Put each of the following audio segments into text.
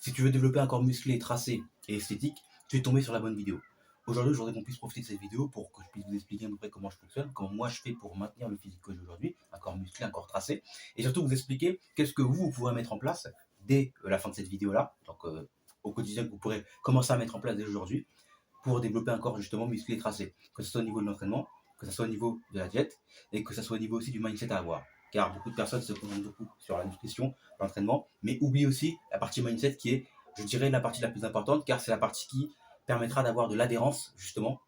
Si tu veux développer un corps musclé, tracé et esthétique, tu es tombé sur la bonne vidéo. Aujourd'hui, je voudrais qu'on puisse profiter de cette vidéo pour que je puisse vous expliquer à peu près comment je fonctionne, comment moi je fais pour maintenir le physique que j'ai aujourd'hui, un corps musclé, un corps tracé, et surtout vous expliquer qu'est-ce que vous pourrez mettre en place dès la fin de cette vidéo-là, donc au quotidien que vous pourrez commencer à mettre en place dès aujourd'hui pour développer un corps justement musclé et tracé, que ce soit au niveau de l'entraînement, que ce soit au niveau de la diète, et que ce soit au niveau aussi du mindset à avoir. Car beaucoup de personnes se concentrent beaucoup sur la nutrition, l'entraînement, mais oublient aussi la partie mindset qui est, je dirais, la partie la plus importante, car c'est la partie qui permettra d'avoir de l'adhérence, justement,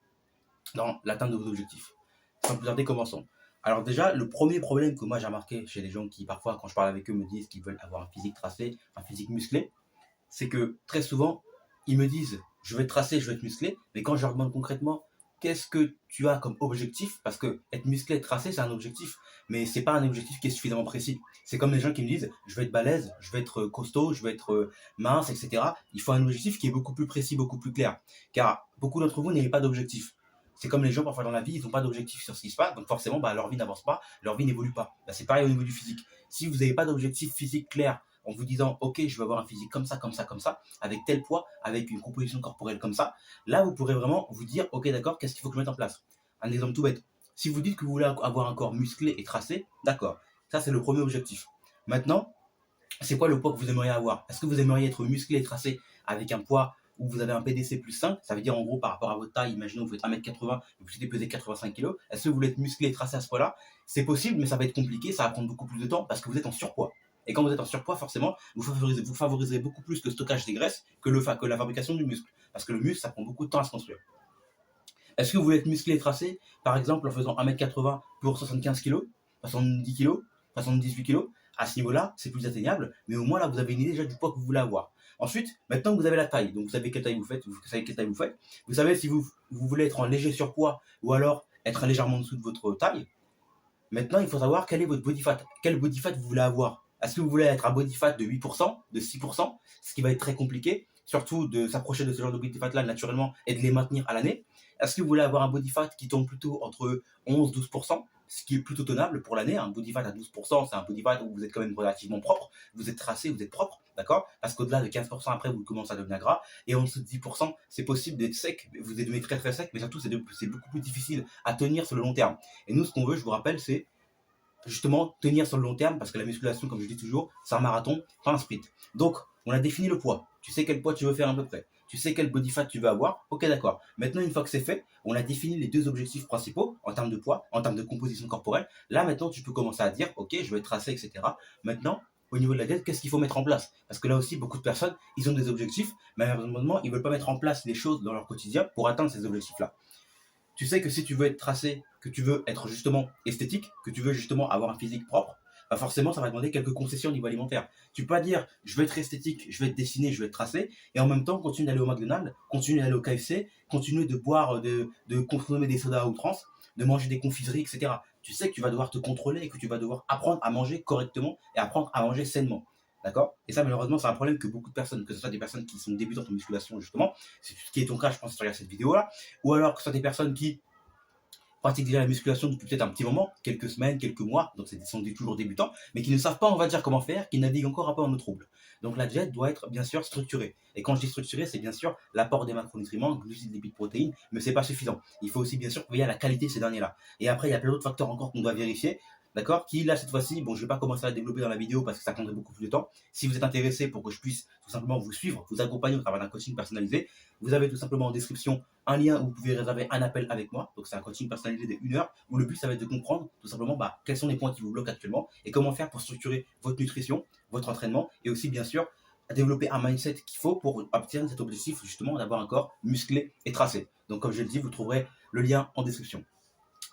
dans l'atteinte de vos objectifs. Sans plus tarder, commençons. Alors déjà, le premier problème que moi j'ai remarqué chez les gens qui, parfois, quand je parle avec eux, me disent qu'ils veulent avoir un physique tracé, un physique musclé, c'est que très souvent, ils me disent je vais être tracé, je vais être musclé, mais quand je leur demande concrètement qu'est-ce que tu as comme objectif, parce que être musclé, être tracé, c'est un objectif, mais c'est pas un objectif qui est suffisamment précis. C'est comme les gens qui me disent je vais être balèze, je vais être costaud, je vais être mince, etc. Il faut un objectif qui est beaucoup plus précis, beaucoup plus clair, car beaucoup d'entre vous n'avez pas d'objectif. C'est comme les gens parfois dans la vie, ils n'ont pas d'objectif sur ce qui se passe, donc forcément leur vie n'avance pas, leur vie n'évolue pas. C'est pareil au niveau du physique. Si vous n'avez pas d'objectif physique clair, en vous disant ok je veux avoir un physique comme ça, comme ça, comme ça, avec tel poids, avec une composition corporelle comme ça, là vous pourrez vraiment vous dire ok d'accord, qu'est-ce qu'il faut que je mette en place. Un exemple tout bête, si vous dites que vous voulez avoir un corps musclé et tracé, d'accord, ça c'est le premier objectif. Maintenant, c'est quoi le poids que vous aimeriez avoir? Est-ce que vous aimeriez être musclé et tracé avec un poids où vous avez un PDC plus 5, ça veut dire en gros par rapport à votre taille, imaginons que vous faites 1m80 et vous souhaitez peser 85 kg, est-ce que vous voulez être musclé et tracé à ce poids-là? C'est possible, mais ça va être compliqué, ça va prendre beaucoup plus de temps parce que vous êtes en surpoids. Et quand vous êtes en surpoids, forcément, vous favoriserez beaucoup plus le stockage des graisses que la fabrication du muscle. Parce que le muscle, ça prend beaucoup de temps à se construire. Est-ce que vous voulez être musclé et tracé, par exemple en faisant 1m80 pour 75 kg, 70 kg, 78 kg? À ce niveau-là, c'est plus atteignable, mais au moins là, vous avez une idée déjà du poids que vous voulez avoir. Ensuite, maintenant que vous avez la taille, donc vous savez quelle taille vous faites, vous savez si vous voulez être en léger surpoids ou alors être légèrement en dessous de votre taille. Maintenant, il faut savoir quel est votre body fat. Quel body fat vous voulez avoir? Est-ce que vous voulez être un body fat de 8%, de 6%, ce qui va être très compliqué, surtout de s'approcher de ce genre de body fat là naturellement et de les maintenir à l'année? Est-ce que vous voulez avoir un body fat qui tombe plutôt entre 11-12%, ce qui est plutôt tenable pour l'année? Un body fat à 12%, c'est un body fat où vous êtes quand même relativement propre, vous êtes tracé, vous êtes propre, d'accord? Parce qu'au-delà de 15% après, vous commencez à devenir gras, et en dessous de 10%, c'est possible d'être sec, vous êtes devenu très très sec, mais surtout c'est beaucoup plus difficile à tenir sur le long terme. Et nous, ce qu'on veut, je vous rappelle, c'est justement tenir sur le long terme, parce que la musculation, comme je dis toujours, c'est un marathon, pas un sprint. Donc, on a défini le poids. Tu sais quel poids tu veux faire à peu près. Tu sais quel body fat tu veux avoir. Ok, d'accord. Maintenant, une fois que c'est fait, on a défini les deux objectifs principaux en termes de poids, en termes de composition corporelle. Là, maintenant, tu peux commencer à dire, ok, je vais être tracé, etc. Maintenant, au niveau de la diète, qu'est-ce qu'il faut mettre en place? Parce que là aussi, beaucoup de personnes, ils ont des objectifs, mais malheureusement, ils ne veulent pas mettre en place les choses dans leur quotidien pour atteindre ces objectifs-là. Tu sais que si tu veux être tracé, que tu veux être justement esthétique, que tu veux justement avoir un physique propre, bah forcément ça va demander quelques concessions au niveau alimentaire. Tu peux pas dire je veux être esthétique, je vais être dessiné, je vais être tracé, et en même temps continuer d'aller au McDonald's, continuer d'aller au KFC, continuer de boire, de consommer des sodas à outrance, de manger des confiseries, etc. Tu sais que tu vas devoir te contrôler et que tu vas devoir apprendre à manger correctement et apprendre à manger sainement. D'accord? Et ça, malheureusement, c'est un problème que beaucoup de personnes, que ce soit des personnes qui sont débutantes en musculation, justement, c'est ce qui est ton cas, je pense, si tu regardes cette vidéo-là, ou alors que ce soit des personnes qui pratiquent déjà la musculation depuis peut-être un petit moment, quelques semaines, quelques mois, donc ce sont toujours débutants, mais qui ne savent pas, on va dire, comment faire, qui naviguent encore un peu en eau trouble. Donc la diète doit être bien sûr structurée. Et quand je dis structurée, c'est bien sûr l'apport des macronutriments, glucides, lipides, protéines, mais c'est pas suffisant. Il faut aussi bien sûr veiller à la qualité de ces derniers-là. Et après, il y a plein d'autres facteurs encore qu'on doit vérifier. D'accord? Qui là cette fois-ci, bon je vais pas commencer à développer dans la vidéo parce que ça prendrait beaucoup plus de temps. Si vous êtes intéressé pour que je puisse tout simplement vous suivre, vous accompagner au travers d'un coaching personnalisé, vous avez tout simplement en description un lien où vous pouvez réserver un appel avec moi. Donc c'est un coaching personnalisé de 1 heure où le but ça va être de comprendre tout simplement quels sont les points qui vous bloquent actuellement et comment faire pour structurer votre nutrition, votre entraînement et aussi bien sûr à développer un mindset qu'il faut pour obtenir cet objectif justement d'avoir un corps musclé et tracé. Donc comme je l'ai dit, vous trouverez le lien en description.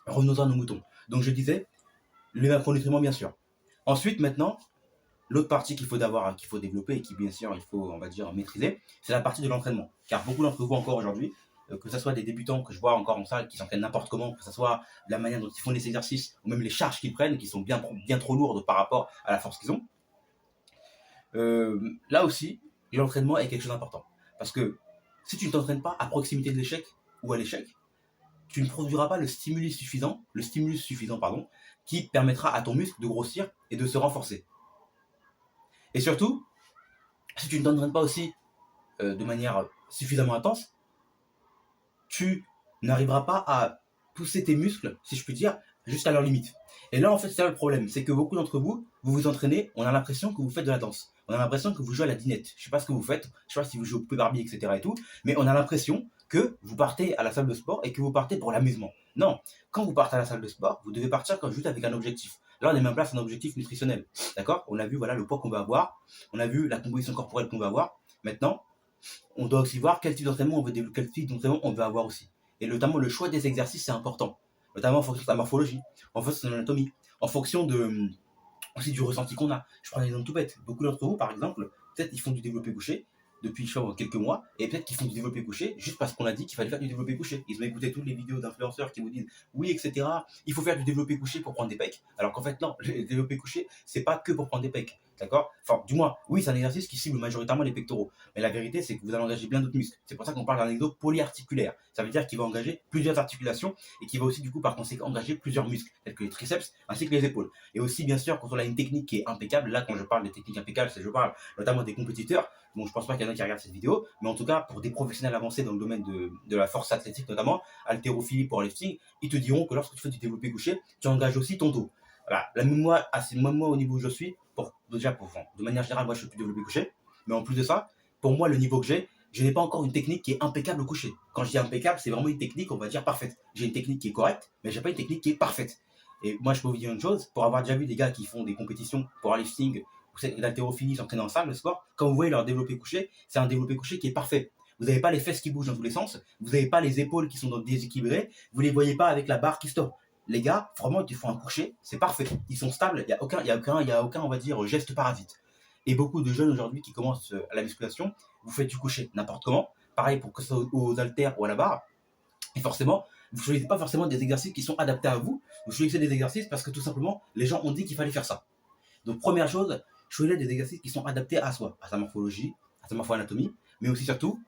Revenons à nos moutons. Donc je disais, les macronutriments bien sûr. Ensuite maintenant, l'autre partie qu'il faut développer et qui bien sûr il faut on va dire maîtriser, c'est la partie de l'entraînement. Car beaucoup d'entre vous encore aujourd'hui, que ce soit des débutants que je vois encore en salle qui s'entraînent n'importe comment, que ce soit la manière dont ils font les exercices ou même les charges qu'ils prennent qui sont bien trop lourdes par rapport à la force qu'ils ont. Là aussi, l'entraînement est quelque chose d'important. Parce que si tu ne t'entraînes pas à proximité de l'échec ou à l'échec, tu ne produiras pas le stimulus suffisant qui permettra à ton muscle de grossir et de se renforcer. Et surtout, si tu ne t'entraînes pas aussi de manière suffisamment intense, tu n'arriveras pas à pousser tes muscles, si je puis dire, jusqu'à leur limite. Et là, en fait, c'est ça le problème, c'est que beaucoup d'entre vous, vous vous entraînez, on a l'impression que vous faites de la danse. On a l'impression que vous jouez à la dinette. Je sais pas ce que vous faites, je sais pas si vous jouez au poupée Barbie, etc. et tout, mais on a l'impression que vous partez à la salle de sport et que vous partez pour l'amusement. Non, quand vous partez à la salle de sport, vous devez partir juste avec un objectif. Là, on est mis en place un objectif nutritionnel. D'accord? On a vu voilà, le poids qu'on va avoir, on a vu la composition corporelle qu'on va avoir. Maintenant, on doit aussi voir quel type d'entraînement on veut quel type d'entraînement on veut avoir aussi. Et notamment le choix des exercices, c'est important. Notamment en fonction de ta morphologie, en fonction de ton anatomie, en fonction de, aussi du ressenti qu'on a. Je prends un exemple tout bête. Beaucoup d'entre vous, par exemple, peut-être ils font du développé couché depuis je sais pas, quelques mois, et peut-être qu'ils font du développé couché juste parce qu'on a dit qu'il fallait faire du développé couché. Ils ont écouté toutes les vidéos d'influenceurs qui vous disent oui, etc. Il faut faire du développé couché pour prendre des pecs. Alors qu'en fait, non, le développé couché, c'est pas que pour prendre des pecs. D'accord? Enfin, du moins, oui, c'est un exercice qui cible majoritairement les pectoraux. Mais la vérité, c'est que vous allez engager bien d'autres muscles. C'est pour ça qu'on parle d'un exo polyarticulaire. Ça veut dire qu'il va engager plusieurs articulations et qui va aussi, du coup, par conséquent, engager plusieurs muscles, tels que les triceps ainsi que les épaules. Et aussi, bien sûr, quand on a une technique qui est impeccable, là, quand je parle de technique impeccable, c'est je parle notamment des compétiteurs. Bon, je pense pas qu'il y en a qui regardent cette vidéo, mais en tout cas, pour des professionnels avancés dans le domaine de la force athlétique, notamment, haltérophilie, powerlifting, ils te diront que lorsque tu fais du développé couché, tu engages aussi ton dos. Voilà, là, moi, au niveau où je suis, de manière générale, moi, je suis plus développé couché, mais en plus de ça, pour moi, le niveau que j'ai, je n'ai pas encore une technique qui est impeccable au coucher. Quand je dis impeccable, c'est vraiment une technique, on va dire, parfaite. J'ai une technique qui est correcte, mais j'ai pas une technique qui est parfaite. Et moi, je peux vous dire une chose, pour avoir déjà vu des gars qui font des compétitions powerlifting ou l'haltérophilie s'entraîner en salle, le sport, quand vous voyez leur développé couché, c'est un développé couché qui est parfait. Vous n'avez pas les fesses qui bougent dans tous les sens, vous n'avez pas les épaules qui sont déséquilibrées, vous ne les voyez pas avec la barre qui stoppe. Les gars, vraiment, ils font un coucher, c'est parfait. Ils sont stables, il n'y a aucun, on va dire, geste parasite. Et beaucoup de jeunes aujourd'hui qui commencent à la musculation, vous faites du coucher n'importe comment. Pareil pour que ce soit aux haltères ou à la barre. Et forcément, vous ne choisissez pas forcément des exercices qui sont adaptés à vous. Vous choisissez des exercices parce que tout simplement, les gens ont dit qu'il fallait faire ça. Donc, première chose, choisissez des exercices qui sont adaptés à soi, à sa morphologie, à sa morpho-anatomie, mais aussi surtout,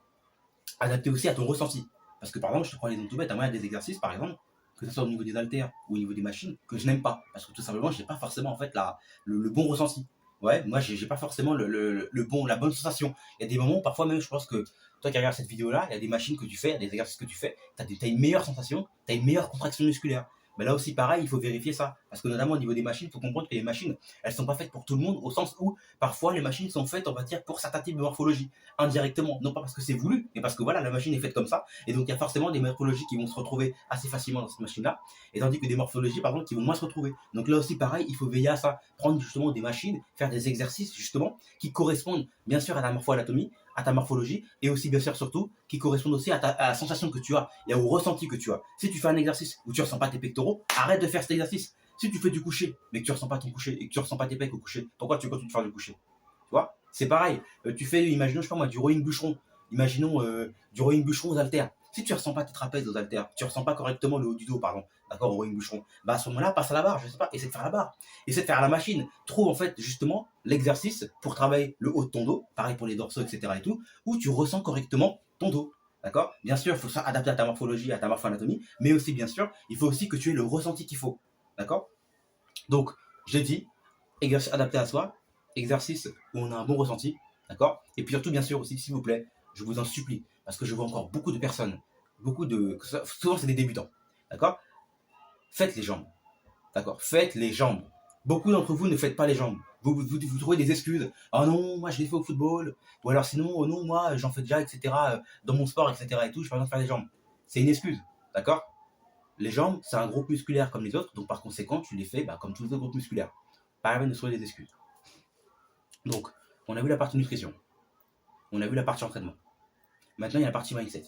adaptés aussi à ton ressenti. Parce que par exemple, je te prends l'exemple tout bête, moi, il y a des exercices, par exemple, que ce soit au niveau des haltères ou au niveau des machines, que je n'aime pas. Parce que tout simplement, je n'ai pas forcément en fait le bon ressenti. Ouais, moi, j'ai pas forcément la bonne sensation. Il y a des moments, parfois même, je pense que toi qui regardes cette vidéo-là, il y a des machines que tu fais, il y a des exercices que tu fais, tu as une meilleure sensation, tu as une meilleure contraction musculaire. Mais là aussi, pareil, il faut vérifier ça. Parce que notamment au niveau des machines, il faut comprendre que les machines, elles ne sont pas faites pour tout le monde, au sens où parfois les machines sont faites, on va dire, pour certains types de morphologie, indirectement. Non pas parce que c'est voulu, mais parce que voilà, la machine est faite comme ça. Et donc il y a forcément des morphologies qui vont se retrouver assez facilement dans cette machine-là, et tandis que des morphologies, par exemple, qui vont moins se retrouver. Donc là aussi, pareil, il faut veiller à ça. Prendre justement des machines, faire des exercices justement qui correspondent bien sûr à la morpho-anatomie, à ta morphologie, et aussi bien sûr surtout qui correspondent aussi à la sensation que tu as et au ressenti que tu as. Si tu fais un exercice où tu ne ressens pas tes pectoraux, arrête de faire cet exercice. Si tu fais du coucher mais que tu ne ressens pas ton coucher et que tu ne ressens pas tes pecs au coucher, pourquoi tu continues de faire du coucher? Tu vois? C'est pareil. Tu fais, imaginons, je sais pas moi, du rowing bûcheron. Imaginons du rowing bûcheron aux haltères. Si tu ne ressens pas tes trapèzes aux haltères, tu ne ressens pas correctement le haut du dos, pardon, d'accord, au rowing bûcheron, bah à ce moment-là, passe à la barre, je sais pas, essaie de faire la barre, essaie de faire à la machine. Trouve en fait justement l'exercice pour travailler le haut de ton dos, pareil pour les dorsaux, etc. et tout, où tu ressens correctement ton dos. D'accord? Bien sûr, il faut ça adapter à ta morphologie, à ta morpho-anatomie, mais aussi, bien sûr, il faut aussi que tu aies le ressenti qu'il faut. D'accord? Donc, je dis, exercice adapté à soi, exercice où on a un bon ressenti, d'accord? Et puis surtout, bien sûr, aussi, s'il vous plaît, je vous en supplie, parce que je vois encore beaucoup de personnes, souvent c'est des débutants, d'accord? Faites les jambes, d'accord? Faites les jambes. Beaucoup d'entre vous ne faites pas les jambes. Vous trouvez des excuses. Oh non, moi je les fais au football. Ou alors sinon, oh non, moi j'en fais déjà, etc. Dans mon sport, etc. et tout, je n'ai pas besoin de faire les jambes. C'est une excuse, d'accord? Les jambes, c'est un groupe musculaire comme les autres, donc par conséquent, tu les fais comme tous les autres groupes musculaires. Pas la peine de trouver des excuses. Donc, on a vu la partie nutrition. On a vu la partie entraînement. Maintenant, il y a la partie mindset.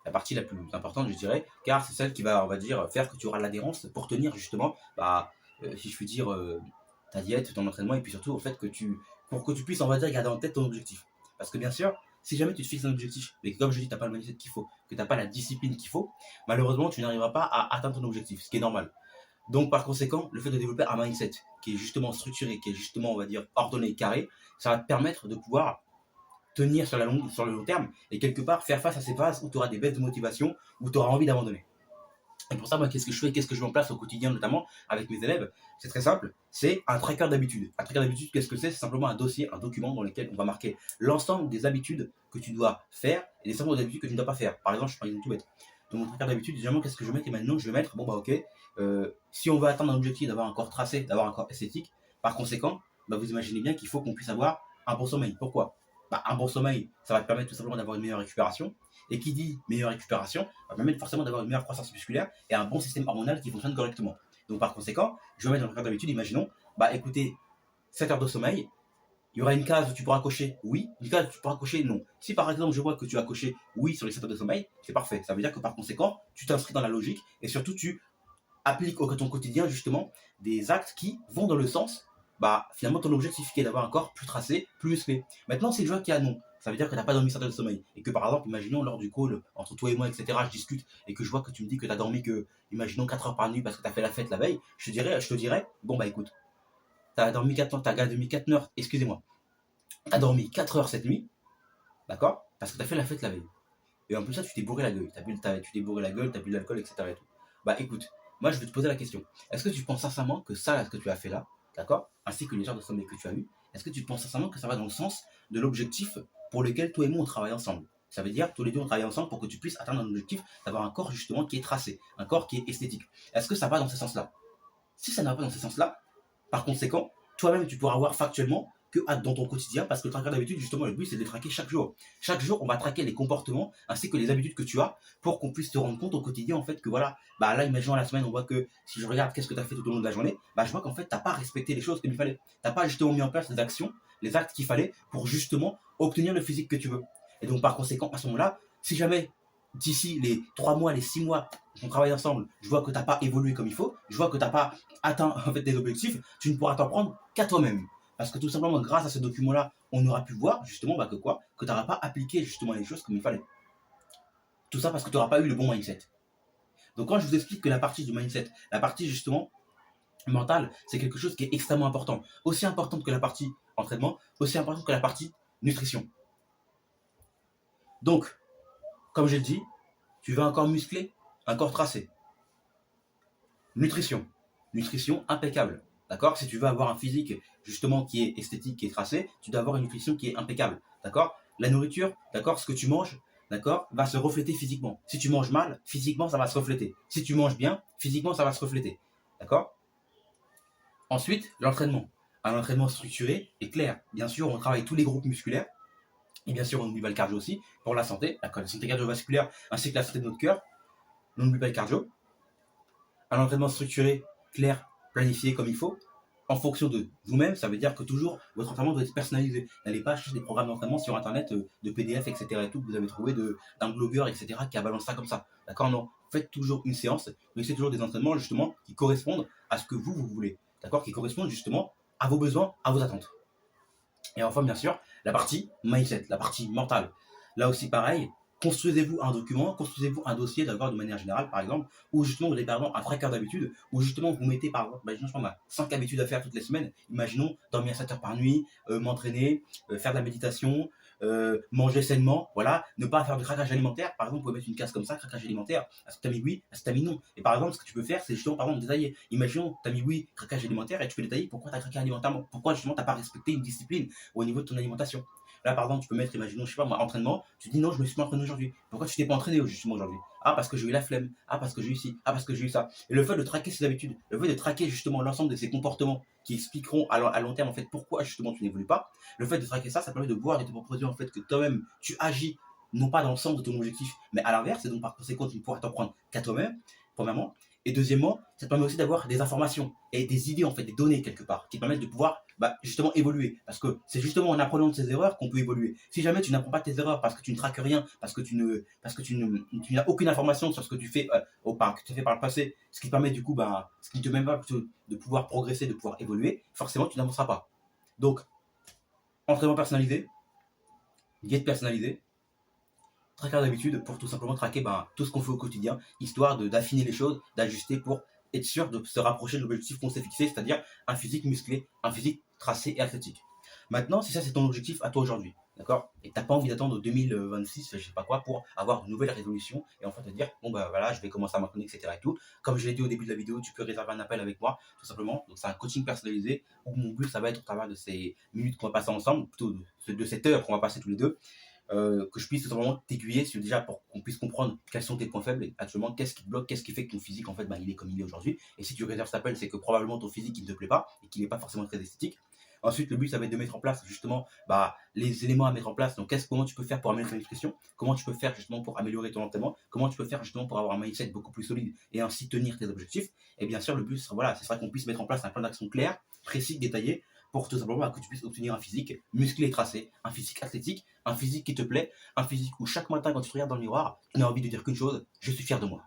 La partie la plus importante, je dirais, car c'est celle qui va, on va dire, faire que tu auras l'adhérence pour tenir justement, si je puis dire, ta diète, ton entraînement, et puis surtout, au fait, pour que tu puisses, on va dire, garder en tête ton objectif. Parce que bien sûr, si jamais tu te fixes un objectif, mais que comme je dis, tu n'as pas le mindset qu'il faut, que tu n'as pas la discipline qu'il faut, malheureusement, tu n'arriveras pas à atteindre ton objectif, ce qui est normal. Donc, par conséquent, le fait de développer un mindset qui est justement structuré, qui est justement, on va dire, ordonné, carré, ça va te permettre de pouvoir tenir sur le long terme et quelque part faire face à ces phases où tu auras des baisses de motivation, où tu auras envie d'abandonner. Et pour ça, moi, qu'est-ce que je fais, qu'est-ce que je mets en place au quotidien, notamment avec mes élèves? C'est très simple, c'est un tracker d'habitude. Un tracker d'habitude, qu'est-ce que c'est? C'est simplement un dossier, un document dans lequel on va marquer l'ensemble des habitudes que tu dois faire et les ensembles des habitudes que tu ne dois pas faire. Par exemple, je prends un exemple tout bête. Dans mon tracker d'habitude, généralement, qu'est-ce que je mets? Et maintenant, je vais mettre, bon, bah, ok, si on veut atteindre un objectif d'avoir un corps tracé, d'avoir un corps esthétique, par conséquent, bah, vous imaginez bien qu'il faut qu'on puisse avoir un bon sommeil. Pourquoi? Bah, un bon sommeil, ça va te permettre tout simplement d'avoir une meilleure récupération. Et qui dit meilleure récupération va permettre forcément d'avoir une meilleure croissance musculaire et un bon système hormonal qui fonctionne correctement. Donc par conséquent, je vais mettre dans le cadre d'habitude, imaginons, bah écoutez, 7 heures de sommeil, il y aura une case où tu pourras cocher oui, une case où tu pourras cocher non. Si par exemple je vois que tu as coché oui sur les 7 heures de sommeil, c'est parfait. Ça veut dire que par conséquent, tu t'inscris dans la logique et surtout tu appliques au ton quotidien justement des actes qui vont dans le sens, bah finalement ton objectif qui est d'avoir un corps plus tracé, plus musclé. Maintenant si je vois qu'il y a non, ça veut dire que tu n'as pas dormi 7 heures de sommeil. Et que par exemple, imaginons lors du call entre toi et moi, etc., je discute et que je vois que tu me dis que tu as dormi que, imaginons 4 heures par nuit parce que tu as fait la fête la veille, je te dirais, bon bah écoute, tu as dormi 4 heures, tu as dormi 4 heures, excusez-moi, tu as dormi 4 heures cette nuit, d'accord? Parce que tu as fait la fête la veille. Et en plus ça, tu t'es bourré la gueule, tu t'es bourré la gueule, tu as bu de l'alcool, etc. Et tout. Bah écoute, moi je vais te poser la question. Est-ce que tu penses sincèrement que ça, ce que tu as fait là, d'accord, ainsi que les heures de sommeil que tu as eu, est-ce que tu penses sincèrement que ça va dans le sens de l'objectif pour lequel toi et moi on travaille ensemble? Ça veut dire tous les deux on travaille ensemble pour que tu puisses atteindre un objectif d'avoir un corps justement qui est tracé, un corps qui est esthétique. Est-ce que ça va dans ce sens-là? Si ça ne va pas dans ce sens-là, par conséquent, toi-même, tu pourras voir factuellement que dans ton quotidien, parce que le tracker d'habitude, justement, le but, c'est de les traquer chaque jour. Chaque jour, on va traquer les comportements ainsi que les habitudes que tu as pour qu'on puisse te rendre compte au quotidien, en fait, que voilà, bah là, imaginons la semaine, on voit que si je regarde qu'est-ce que tu as fait tout au long de la journée, bah je vois qu'en fait, tu n'as pas respecté les choses comme il fallait. Tu n'as pas justement mis en place les actions, les actes qu'il fallait pour justement obtenir le physique que tu veux. Et donc, par conséquent, à ce moment-là, si jamais d'ici les 3 mois, les 6 mois qu'on travaille ensemble, je vois que tu n'as pas évolué comme il faut, je vois que tu n'as pas atteint en fait, tes objectifs, tu ne pourras t'en prendre qu'à toi-même. Parce que tout simplement, grâce à ce document-là, on aura pu voir justement bah, que quoi? Que tu n'auras pas appliqué justement les choses comme il fallait. Tout ça parce que tu n'auras pas eu le bon mindset. Donc quand je vous explique que la partie du mindset, la partie justement mentale, c'est quelque chose qui est extrêmement important. Aussi importante que la partie entraînement, aussi importante que la partie nutrition. Donc, comme je le dis, tu veux un corps musclé, un corps tracé. Nutrition. Nutrition impeccable. D'accord? Si tu veux avoir un physique justement qui est esthétique, qui est tracé, tu dois avoir une nutrition qui est impeccable. D'accord? La nourriture, d'accord, ce que tu manges, d'accord, va se refléter physiquement. Si tu manges mal, physiquement, ça va se refléter. Si tu manges bien, physiquement, ça va se refléter. D'accord? Ensuite, l'entraînement. Un entraînement structuré et clair. Bien sûr, on travaille tous les groupes musculaires. Et bien sûr, on n'oublie pas le cardio aussi, pour la santé cardiovasculaire, ainsi que la santé de notre cœur. On n'oublie pas le cardio. Un entraînement structuré, clair, planifié comme il faut, en fonction de vous-même. Ça veut dire que toujours votre entraînement doit être personnalisé. N'allez pas chercher des programmes d'entraînement sur internet, de PDF, etc. et tout, que vous avez trouvé d'un blogueur, etc. qui a balancé ça comme ça. D'accord? Non. Faites toujours une séance, mais c'est toujours des entraînements justement qui correspondent à ce que vous voulez. D'accord? Qui correspondent justement à vos besoins, à vos attentes. Et enfin, bien sûr, la partie mindset, la partie mentale. Là aussi, pareil, construisez-vous un document, construisez-vous un dossier, d'accord, de manière générale, par exemple, où justement vous avez par exemple un tracker d'habitude, où justement vous mettez par exemple, imaginons, je prends 5 habitudes à faire toutes les semaines, imaginons dormir 7 heures par nuit, m'entraîner, faire de la méditation, manger sainement, voilà, ne pas faire de craquage alimentaire. Par exemple, vous pouvez mettre une case comme ça, craquage alimentaire. Est-ce que tu as mis oui, est-ce que tu as mis non? Et par exemple, ce que tu peux faire, c'est justement, par exemple, détailler. Imaginons, tu as mis oui, craquage alimentaire, et tu peux détailler pourquoi tu as craqué alimentairement, pourquoi justement tu n'as pas respecté une discipline au niveau de ton alimentation. Là, par exemple, tu peux mettre, imaginons, je sais pas moi, entraînement, tu dis non, je me suis pas entraîné aujourd'hui. Pourquoi tu t'es pas entraîné justement aujourd'hui? Ah, parce que j'ai eu la flemme. Ah, parce que j'ai eu ci. Ah, parce que j'ai eu ça. Et le fait de traquer ses habitudes, le fait de traquer justement l'ensemble de ces comportements qui expliqueront à long terme en fait pourquoi justement tu n'évolues pas, le fait de traquer ça, ça permet de voir et de te proposer en fait que toi-même tu agis non pas dans le sens de ton objectif, mais à l'inverse, et donc par conséquent tu ne pourras t'en prendre qu'à toi-même, premièrement. Et deuxièmement, ça te permet aussi d'avoir des informations et des idées, en fait, des données quelque part, qui te permettent de pouvoir justement évoluer. Parce que c'est justement en apprenant de ses erreurs qu'on peut évoluer. Si jamais tu n'apprends pas tes erreurs parce que tu ne traques rien, parce que tu n'as aucune information sur ce que tu fais, que tu as fait par le passé, ce qui te permet du coup, ce qui ne te permet pas de pouvoir progresser, de pouvoir évoluer, forcément tu n'avanceras pas. Donc, entraînement personnalisé, guide personnalisé, tracker d'habitude pour tout simplement traquer tout ce qu'on fait au quotidien, histoire d'affiner les choses, d'ajuster pour être sûr de se rapprocher de l'objectif qu'on s'est fixé, c'est-à-dire un physique musclé, un physique tracé et athlétique. Maintenant, si ça c'est ton objectif à toi aujourd'hui, d'accord? Et t'as pas envie d'attendre 2026, je sais pas quoi, pour avoir de nouvelles résolutions et en fait te dire, bon bah voilà, je vais commencer à m'entraîner, etc. et tout. Comme je l'ai dit au début de la vidéo, tu peux réserver un appel avec moi, tout simplement. Donc c'est un coaching personnalisé où mon but ça va être au travers de ces minutes qu'on va passer ensemble, plutôt de cette heure qu'on va passer tous les deux, que je puisse tout simplement t'aiguiller sur déjà pour qu'on puisse comprendre quels sont tes points faibles et actuellement qu'est-ce qui te bloque, qu'est-ce qui fait que ton physique en fait bah, il est comme il est aujourd'hui. Et si tu réserves cet appel, c'est que probablement ton physique il ne te plaît pas et qu'il n'est pas forcément très esthétique. Ensuite, le but, ça va être de mettre en place justement bah, les éléments à mettre en place. Donc, comment tu peux faire pour améliorer ton nutrition? Comment tu peux faire justement pour améliorer ton entraînement? Comment tu peux faire justement pour avoir un mindset beaucoup plus solide et ainsi tenir tes objectifs? Et bien sûr, le but, voilà, ce sera qu'on puisse mettre en place un plan d'action clair, précis, détaillé, pour tout simplement bah, que tu puisses obtenir un physique musclé et tracé, un physique athlétique, un physique qui te plaît, un physique où chaque matin, quand tu te regardes dans le miroir, tu n'as envie de dire qu'une chose, je suis fier de moi.